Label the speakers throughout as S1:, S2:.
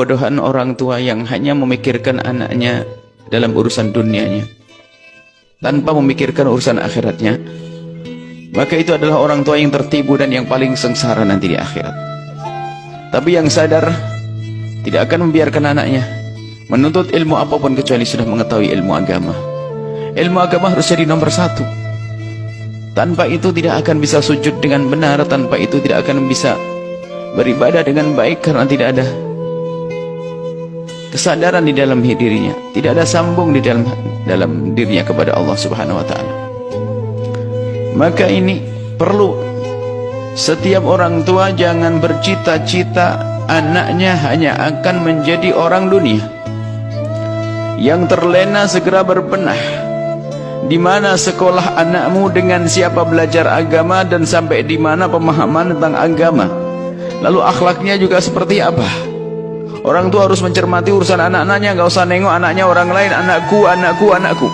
S1: Kebodohan orang tua yang hanya memikirkan anaknya dalam urusan dunianya tanpa memikirkan urusan akhiratnya, maka itu adalah orang tua yang tertipu dan yang paling sengsara nanti di akhirat. Tapi yang sadar tidak akan membiarkan anaknya menuntut ilmu apapun kecuali sudah mengetahui ilmu agama. Ilmu agama harus jadi nomor satu. Tanpa itu tidak akan bisa sujud dengan benar, tanpa itu tidak akan bisa beribadah dengan baik, karena tidak ada kesadaran di dalam dirinya, tidak ada sambung di dalam dirinya kepada Allah Subhanahu wa taala. Maka ini perlu setiap orang tua jangan bercita-cita anaknya hanya akan menjadi orang dunia. Yang terlena segera berbenah. Di mana sekolah anakmu, dengan siapa belajar agama, dan sampai di mana pemahaman tentang agama. Lalu akhlaknya juga seperti apa? Orang tua harus mencermati urusan anak-anaknya, nggak usah nengok anaknya orang lain. Anakku, anakku, anakku.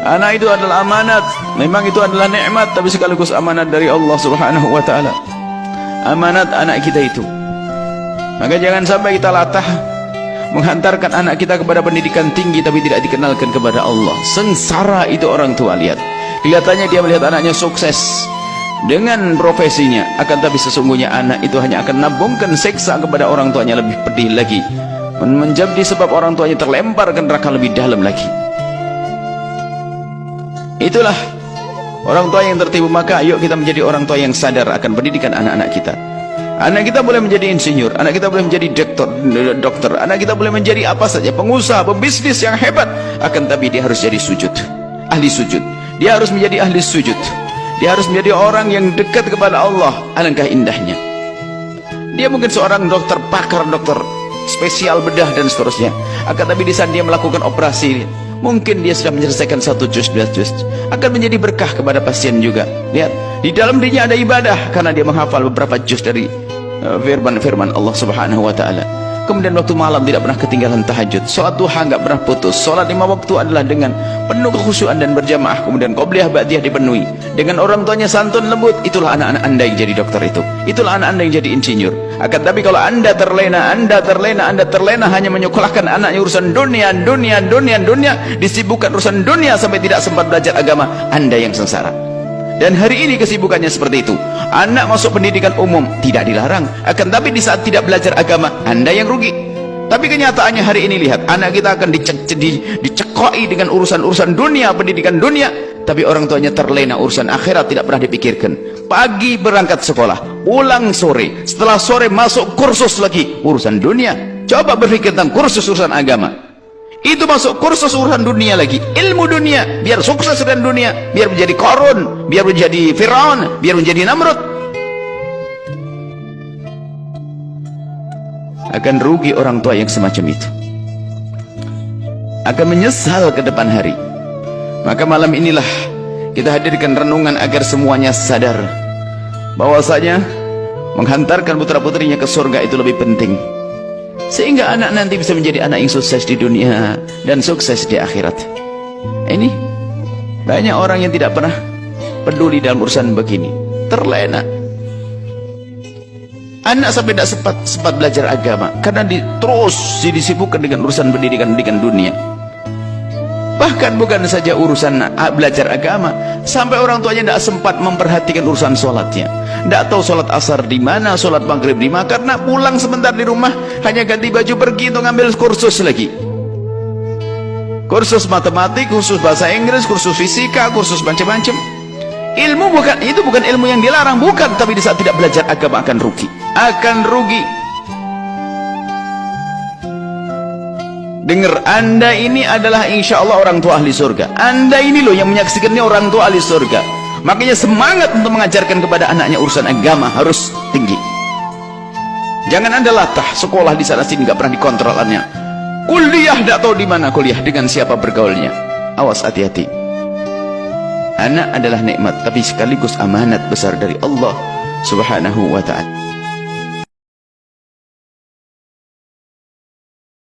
S1: Anak itu adalah amanat. Memang itu adalah nikmat, tapi sekaligus amanat dari Allah Subhanahu wa taala. Amanat anak kita itu. Maka jangan sampai kita latah menghantarkan anak kita kepada pendidikan tinggi tapi tidak dikenalkan kepada Allah. Sengsara itu orang tua. Lihat, kelihatannya dia melihat anaknya sukses dengan profesinya, akan tapi sesungguhnya anak itu hanya akan nabungkan seksa kepada orang tuanya lebih pedih lagi, menjadi sebab orang tuanya terlempar ke neraka lebih dalam lagi. Itulah orang tua yang tertipu. Maka ayo kita menjadi orang tua yang sadar akan pendidikan anak-anak kita. Anak kita boleh menjadi insinyur, anak kita boleh menjadi dokter, anak kita boleh menjadi apa saja, pengusaha, pebisnis yang hebat, akan tapi dia harus jadi sujud, ahli sujud. Dia harus menjadi ahli sujud. Dia harus menjadi orang yang dekat kepada Allah. Alangkah indahnya. Dia mungkin seorang dokter, pakar dokter, spesial bedah dan seterusnya. Akan tapi di saat dia melakukan operasi, mungkin dia sudah menyelesaikan 1 juz, 2 juz. Akan menjadi berkah kepada pasien juga. Lihat, di dalam dirinya ada ibadah karena dia menghafal beberapa juz dari firman Allah Subhanahu wa taala. Kemudian waktu malam tidak pernah ketinggalan tahajud, sholat duha nggak pernah putus, sholat 5 waktu adalah dengan penuh kekhusyuan dan berjamaah. Kemudian qobliyah ba'diyah dipenuhi dengan orang tuanya santun lembut. Itulah anak-anak anda yang jadi dokter itu, itulah anak anda yang jadi insinyur. Akan tapi kalau anda terlena hanya menyekolahkan anaknya urusan dunia, disibukkan urusan dunia sampai tidak sempat belajar agama, anda yang sengsara. Dan hari ini kesibukannya seperti itu. Anak masuk pendidikan umum tidak dilarang, akan tapi di saat tidak belajar agama, anda yang rugi. Tapi kenyataannya hari ini lihat, anak kita akan dicekoi dengan urusan-urusan dunia, pendidikan dunia, tapi orang tuanya terlena urusan akhirat, tidak pernah dipikirkan. Pagi berangkat sekolah, pulang sore, setelah sore masuk kursus lagi urusan dunia. Coba berpikir tentang kursus urusan agama. Itu masuk kursus urusan dunia lagi, ilmu dunia, biar sukses dengan dunia, biar menjadi Qarun, biar menjadi Firaun, biar menjadi Namrud. Akan rugi orang tua yang semacam itu, akan menyesal ke depan hari. Maka malam inilah kita hadirkan renungan agar semuanya sadar bahwasanya menghantarkan putra-putrinya ke surga itu lebih penting, sehingga anak nanti bisa menjadi anak yang sukses di dunia dan sukses di akhirat. Ini banyak orang yang tidak pernah peduli dalam urusan begini, terlena. Anak sampai tidak sempat belajar agama karena terus disibukkan dengan urusan pendidikan dunia. Bahkan bukan saja urusan belajar agama, sampai orang tuanya tidak sempat memperhatikan urusan sholatnya. Tidak tahu sholat asar di mana, sholat maghrib di mana, karena pulang sebentar di rumah hanya ganti baju pergi untuk ngambil kursus lagi. Kursus matematik, kursus bahasa Inggris, kursus fisika, kursus macam-macam. Ilmu bukan ilmu yang dilarang, bukan, tapi di saat tidak belajar agama akan rugi. Dengar, anda ini adalah insya Allah orang tua ahli surga. Anda ini loh yang menyaksikannya orang tua ahli surga. Makanya semangat untuk mengajarkan kepada anaknya urusan agama harus tinggi. Jangan anda latah sekolah di sana sini nggak pernah dikontrolannya. Kuliah tidak tahu di mana kuliah, dengan siapa bergaulnya. Awas, hati-hati. Anak adalah nikmat, tapi sekaligus amanat besar dari Allah Subhanahu wa ta'ala.